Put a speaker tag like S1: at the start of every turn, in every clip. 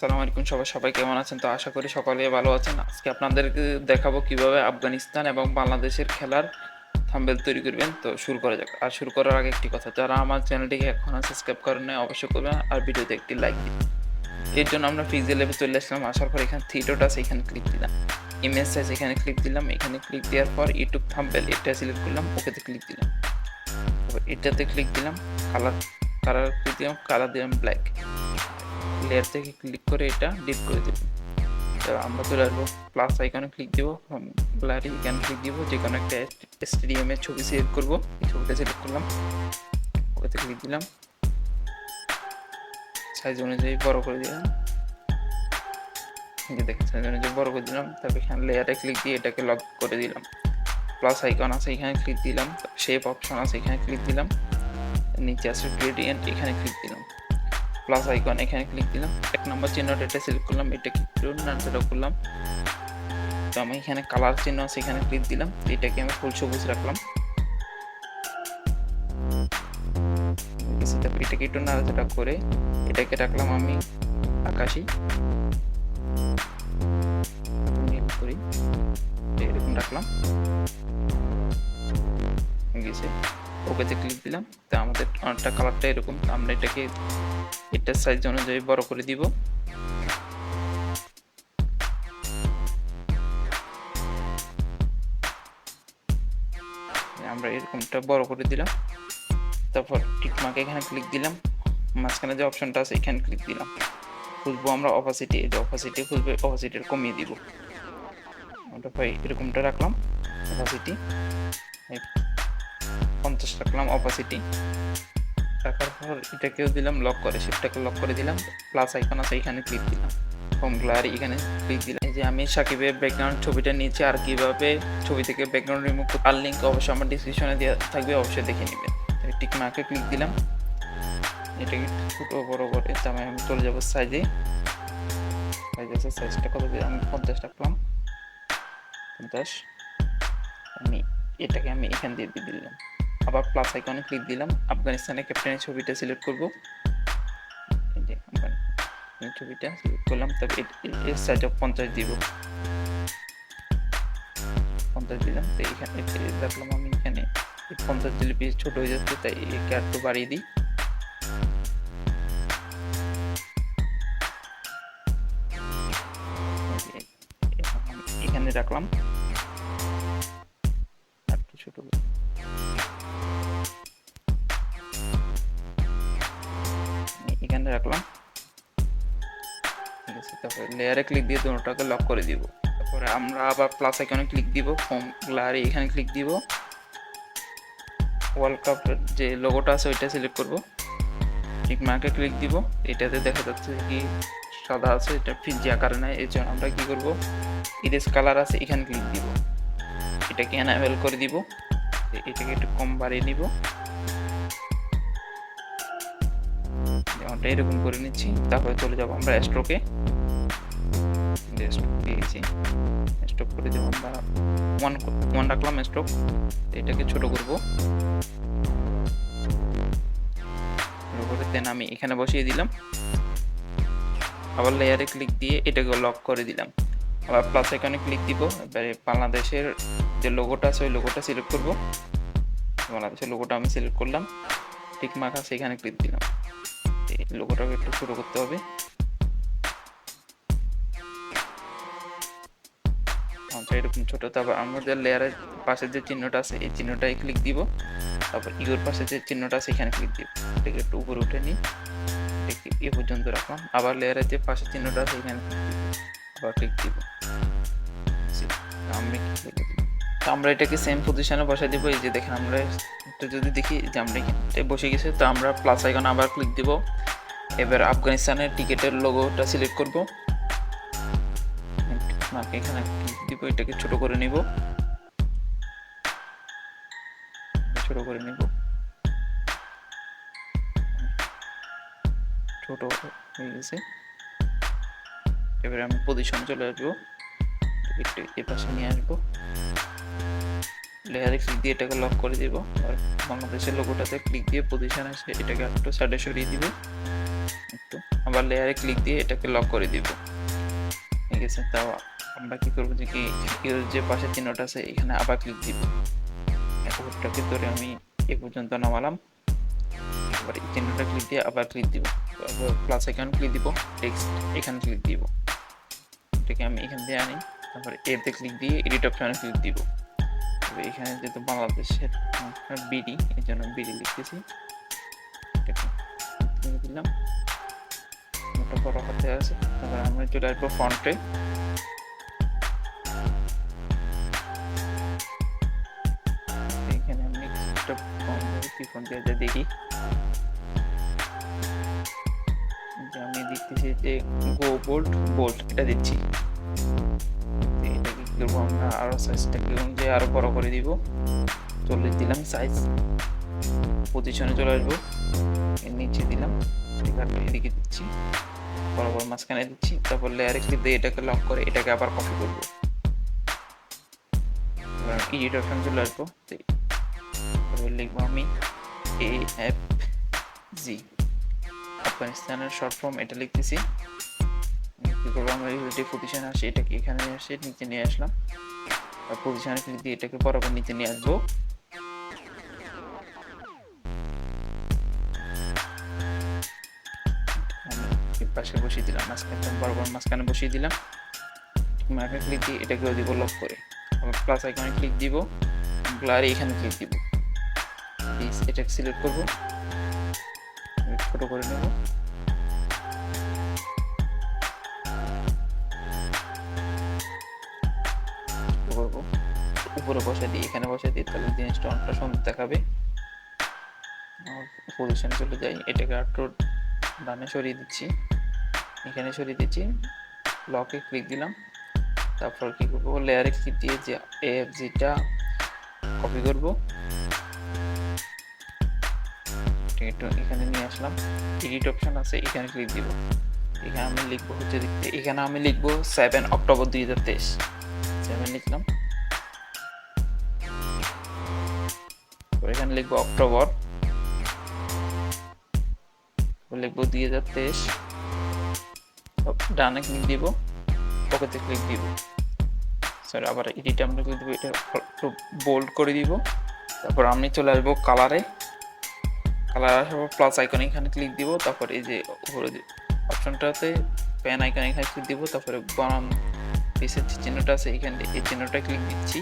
S1: আসসালামু আলাইকুম সবাই কেমন আছেন? তো আশা করি সকলেই ভালো আছেন। আজকে আপনাদেরকে দেখাবো কিভাবে আফগানিস্তান এবং বাংলাদেশের খেলার থাম্বনেল তৈরি করবেন। তো শুরু করা যাক। আর শুরু করার আগে একটি কথা, যারা আমার চ্যানেলটিকে এখনো সাবস্ক্রাইব করেন নাই অবশ্যই করবেন আর ভিডিওতে একটি লাইক দিন। এর জন্য আমরা পিক্সেলল্যাবে চলে আসলাম। আসার পর এখানে থ্রি ডট আছে, এখানে ক্লিক দিলাম। ইমেজ সাইজ এখানে ক্লিক দিলাম। এখানে ক্লিক দেওয়ার পর ইউটিউব থাম্বনেল এটা সিলেক্ট করলাম, ওকেতে ক্লিক দিলাম। তারপর এটাতে ক্লিক দিলাম, কালার ক্লিক দিলাম, কালার দিলাম ব্ল্যাক। লেয়ার থেকে ক্লিক করে এটা ডিলিট করে দেব। আমরা চলে আসবো প্লাস আইকনে ক্লিক দিব, গ্যালারি এখানে ক্লিক দিব, যে কোনো একটা স্টেডিয়ামের ছবি সিলেক্ট করবো, এই ছবিটা সিলেক্ট করলাম, ওটাতে ক্লিক দিলাম, সাইজ অনুযায়ী বড় করে দিলাম, দেখেন সাইজ অনুযায়ী বড় করে দিলাম। তারপর এখানে লেয়ারে ক্লিক দিয়ে এটাকে লক করে দিলাম। প্লাস আইকন আছে এখানে ক্লিক দিলাম, শেপ অপশন আছে এখানে ক্লিক দিলাম, নিচে আছে গ্রেডিয়েন্ট এখানে ক্লিক দিলাম, প্লাস আইকন এখানে ক্লিক দিলাম, এক নম্বর চিহ্নটা এটা সিলেক্ট করলাম, এটা ক্লিক সেটা করলাম। তো আমি এখানে কালার চিহ্ন আছে এখানে ক্লিক দিলাম, এটাকে আমি ফুল সবুজ রাখলাম। এটাকে একটু নাড়াচাড়া করে এটাকে রাখলাম আমি আকাশি করি, এরকম রাখলাম। ওকেতে ক্লিক দিলাম। তো আমাদের অনেকটা কালারটা এরকম, আমরা এটাকে এটার সাইজ অনুযায়ী বড় করে দিব। আমরা এরকমটা বড় করে দিলাম। তারপর টিকমার্ক এখানে ক্লিক দিলাম, মাঝখানে যে অপশনটা আছে এখানে ক্লিক দিলাম। খুঁজবো আমরা অপাসিটি, এই যে অপাসিটি খুঁজবে, অপাসিটি কমিয়ে দিব। ওটা ভাই এরকমটা রাখলাম, অপাসিটি 50 রাখলাম অপাসিটি। রাখার পর এটাকেও দিলাম লক করে, শিফটটাকে লক করে দিলাম। প্লাস আইকন আছে এখানে ক্লিক দিলাম, হোম গ্যালারি এখানে ক্লিক দিলাম। এই যে আমি সাকিবের ব্যাকগ্রাউন্ড ছবিটা নিয়েছি, আর কিভাবে ছবি থেকে ব্যাকগ্রাউন্ড রিমুভ করতে তার লিঙ্ক অবশ্যই আমার ডিসক্রিপশনে দেওয়া থাকবে, অবশ্যই দেখে নেবেন। টিক মার্কে ক্লিক দিলাম, এটাকে ছোটো বড় করে আমি চলে যাবো সাইজে। সাইজটা কত দিলাম, আমি 50 রাখলাম, 50। এটাকে আমি এখান দিয়ে দিলাম। আবার প্লাস আইকনে ক্লিক দিলাম, আফগানিস্তানের ক্যাপ্টেনের ছবিটা সিলেক্ট করবো, এই যে ছবিটা সিলেক্ট করলাম। তবে এর সাইজ 50 দিব, 50 দিলাম। তো এখানে রাখলাম আমি, এখানে 50 দিলে পিস ছোট হয়ে যাচ্ছে, তাই একে একটু বাড়িয়ে দিই। এখানে রাখলাম, একটু ছোট এখানে রাখলাম, ঠিক আছে। তারপরে লেয়ারে ক্লিক দিয়ে দুটোটাকে লক করে দিব। তারপরে আমরা আবার প্লাস আইকনে ক্লিক দিব, হোম গ্যালারি এখানে ক্লিক দিব, ওয়ার্ল্ড কাপের যে লোগোটা আছে ওইটা সিলেক্ট করব, টিক মার্কে ক্লিক দিব। এটাতে দেখা যাচ্ছে কি সাদা আছে, এটা ফিজি আকারে নেয়, এই জন্য আমরা কি করব, ইরেজ কালার আছে এখানে ক্লিক দিব, এটাকে এনাবেল করে দিব। এটাকে একটু কম বাড়িয়ে নিব, যেমনটা এরকম করে নিচ্ছি। তারপরে চলে যাব আমরা স্ট্রোকে, দিয়েছি স্ট্রোক করে দেবো আমরা 1 রাখলাম স্ট্রোক। এটাকে ছোট করব, দেন আমি এখানে বসিয়ে দিলাম। আবার লেয়ারে ক্লিক দিয়ে এটাকে লক করে দিলাম। আবার প্লাস আইকনে ক্লিক দিব, এবারে বাংলাদেশের যে লোগোটা আছে ওই লোগোটা সিলেক্ট করব, বাংলাদেশের লোগোটা আমি সিলেক্ট করলাম, টিক মার্ক আছে এখানে ক্লিক দিলাম। এই লোগোটাকে একটু ছোট করতে হবে, এরকম ছোট। তারপর আমাদের লেয়ারের পাশে যে চিহ্নটা আছে এই চিহ্নটায় ক্লিক দিব, তারপর ইউর পাশে যে চিহ্নটা আছে এখানে ক্লিক দিব, এটাকে একটু উপরে উঠে নিই, এটাকে এ পর্যন্ত রাখলাম। আবার লেয়ারের যে পাশে চিহ্নটা আছে এখানে আবার ক্লিক দিব, আমরা এটাকে সেম পজিশনে বসাই দিব। এই যে দেখেন আমরা এটা যদি দেখি যে আমরা এখানে বসে গেছে, তো আমরা প্লাস আইকন আবার ক্লিক দিব। এবার আফগানিস্তানের টিকেটের লোগোটা সিলেক্ট করব, এখানে ক্লিক দিব, এটাকে ছোট করে নিব, ছোট করে নিব, ছোট হয়ে গেছে। এবারে আমি পজিশনে চলে আসবো, একটু এ পাশে নিয়ে আসবো, লেয়ারে ক্লিক দিয়ে এটাকে লক করে দিব। আর বাংলাদেশের লোগোটাতে ক্লিক দিয়ে পজিশন আছে এটাকে একটু সাইডে সরিয়ে দিব। একটু আবার লেয়ারে ক্লিক দিয়ে এটাকে লক করে দিব। ঠিক আছে, তাও আমরা কি করবো যে কি এর যে পাশে চিহ্নটা আছে এখানে আবার ক্লিক দিব। উপরটাকে ধরে আমি এ পর্যন্ত নামালাম, আবার এই চিহ্নটা ক্লিক দিয়ে আবার ক্লিক দিব, তারপর প্লাস আইকন ক্লিক দিব, টেক্সট এখানে ক্লিক দিব, এটাকে আমি এখান দিয়ে আনি, তারপর এতে ক্লিক দিয়ে এডিট অপশনে ক্লিক দিব। তবে এখানে যেহেতু বাংলাদেশের বিডি, এই জন্য বিডি লিখতেছি, এটাকে দিলাম, মোটা বড় হাতে আছে। তারপর আমরা চলে আসবো ফন্টে, এখানে আমি একটা কি ফন্ট দিয়ে দেখি, আমি দিচ্ছি যে গো বোল্ড বোল্ড, এটা দিচ্ছি। এটাকে কি করবো আমরা আরো সাইজটাকে অনুযায়ী আরো বড় করে দিব, 40 দিলাম সাইজ। পজিশনে চলে আসবো, এর নিচে দিলাম, এদিকে দিচ্ছি, বরাবর মাঝখানে দিচ্ছি, তারপর লেয়ারে ক্লিক দিয়ে এটাকে লক করে এটাকে আবার কপি করবো। এডিট অপশন চলে আসবো, তারপর লিখবো আমি AFG, আফগানিস্তানের শর্ট ফর্ম, এটা লিখতেছি। কি করবো আমরা রিলেটিভ পজিশনে আসি, এটাকে এখানে নিয়ে আসি, নিচে নিয়ে আসলাম, পজিশনে ক্লিক দিয়ে এটাকে বরাবর নিচে নিয়ে আসবো। পাশে বসিয়ে দিলাম, বরাবর মাঝখানে বসিয়ে দিলাম, ম্যাপে ক্লিক দিয়ে এটাকেও দিব লক করে, আবার প্লাস আইকনে ক্লিক দিব, ব্লার এখানে ক্লিক দিব, এটাকে সিলেক্ট করবো, ছোট করে নেব, করবো উপরে বসে দিই, এখানে বসে দিই, তাহলে জিনিসটা অনেকটা সুন্দর দেখাবে। পজিশন চলে যাই, এটাকে একটু ডানে সরিয়ে দিচ্ছি, এখানে সরিয়ে দিচ্ছি, লকে ক্লিক দিলাম, তারপর কি করবো লেয়ারে ক্লিক দিয়ে যে AFGটা কপি করব, এখানে নিয়ে আসলাম, এডিট অপশন আছে এখানে ক্লিক দিব, এখানে আমি লিখবো হচ্ছে, এখানে আমি লিখবো 7 অক্টোবর 2023, 7 লিখলাম, এখানে লিখবো অক্টোবর, লিখবো 2023, ডানে ক্লিক দিব, ওকেতে ক্লিক দিব, সরি আবার এডিট আমরা ক্লিক দিব, এটা একটু বোল্ড করে দিব, তারপর আমি চলে আসবো কালারে, কালার আসার পর প্লাস আইকন এখানে ক্লিক দিব, তারপর এই যে উপরে অপশনটাতে প্যান আইকন এখানে ক্লিক দিব, তারপরে বনাম পিসের যে চিহ্নটা আছে এখানে এই চিহ্নটা ক্লিক দিচ্ছি।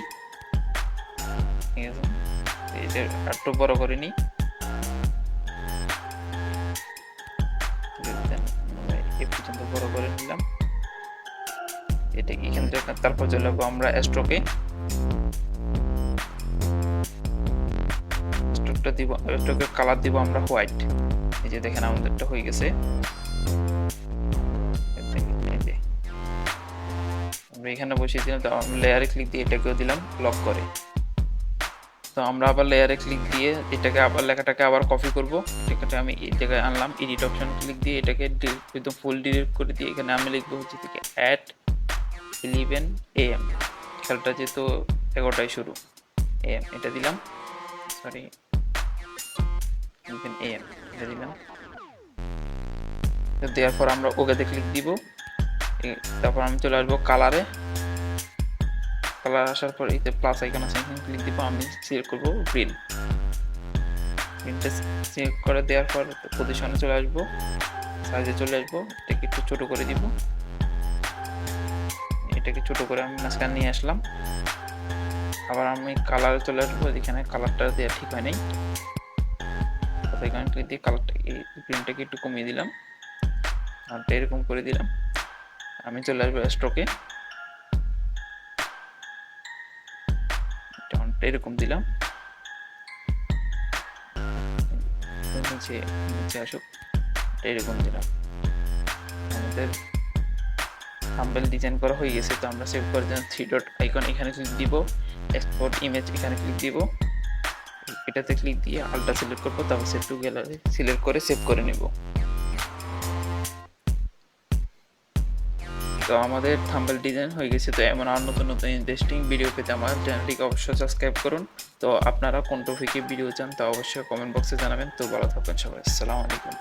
S1: ঠিক আছে, এটা একটু বড় করে নিই, এই পর্যন্ত বড় করে নিলাম, এটা এখান থেকে তারপর চলে যাবো আমরা স্ট্রোকে, স্ট্রোকটা দিব, স্ট্রোকের কালার দিব আমরা হোয়াইট, এই যে দেখেন আমাদেরটা হয়ে গেছে। আমরা এখানে বসিয়ে দিলাম, তো আমরা লেয়ারে ক্লিক দিয়ে এটাকেও দিলাম লক করে, তো আমরা আবার লেয়ারে ক্লিক দিয়ে এটাকে আবার লেখাটাকে আবার কপি করব, লেখাটা আমি এই জায়গায় আনলাম, এডিট অপশন ক্লিক দিয়ে এটাকে একদম ফুল ডিলিট করে দিয়ে এখানে আমি লিখবো হচ্ছে থেকে @11 AM, খেলাটা যেহেতু 11টায় শুরু, AM এটা দিলাম, সরি 11 AM এটা দিলাম, দেওয়ার পর আমরা ওকেতে ক্লিক দিব, তারপর আমি চলে আসবো কালারে, কালার আসার পর এতে প্লাস আইকন আছে এখানে ক্লিক দিব, আমি সিলেক্ট করবো গ্রিন, গ্রিনটা সিলেক্ট করে দেওয়ার পর পজিশনে চলে আসবো, সাইজে চলে আসবো, এটাকে একটু ছোট করে দিব, এটাকে ছোট করে আমি মাঝখানে নিয়ে আসলাম, আবার আমি কালারে চলে আসবো, এখানে কালারটা দেওয়া ঠিক হয় নাই, এখানে ক্লিক দিয়ে কালারটা গ্রিনটাকে একটু কমিয়ে দিলাম, আর এরকম করে দিলাম, আমি চলে আসবো স্ট্রোকে, এরকম দিলাম, নিচে আসুক, এরকম দিলাম, আমাদের থাম্বনেল ডিজাইন করা হয়ে গেছে। তো আমরা সেভ করে দিলাম, 3 ডট আইকন এখানে ক্লিক দিব, এক্সপোর্ট ইমেজ এখানে ক্লিক দিব, এটাতে ক্লিক দিয়ে আলটা সিলেক্ট করবো, তারপর সেভ টু গ্যালারি সিলেক্ট করে সেভ করে নেব। তো আমাদের থাম্বনেল ডিজাইন হয়ে গেছে। তো এমন আর নতুন নতুন ইন্টারেস্টিং ভিডিও পেতে আমার চ্যানেলটিকে অবশ্যই সাবস্ক্রাইব করুন। তো আপনারা কোন টপিকে ভিডিও চান তা অবশ্যই কমেন্ট বক্সে জানাবেন। তো ভালো থাকবেন সবাই, আসসালামু আলাইকুম।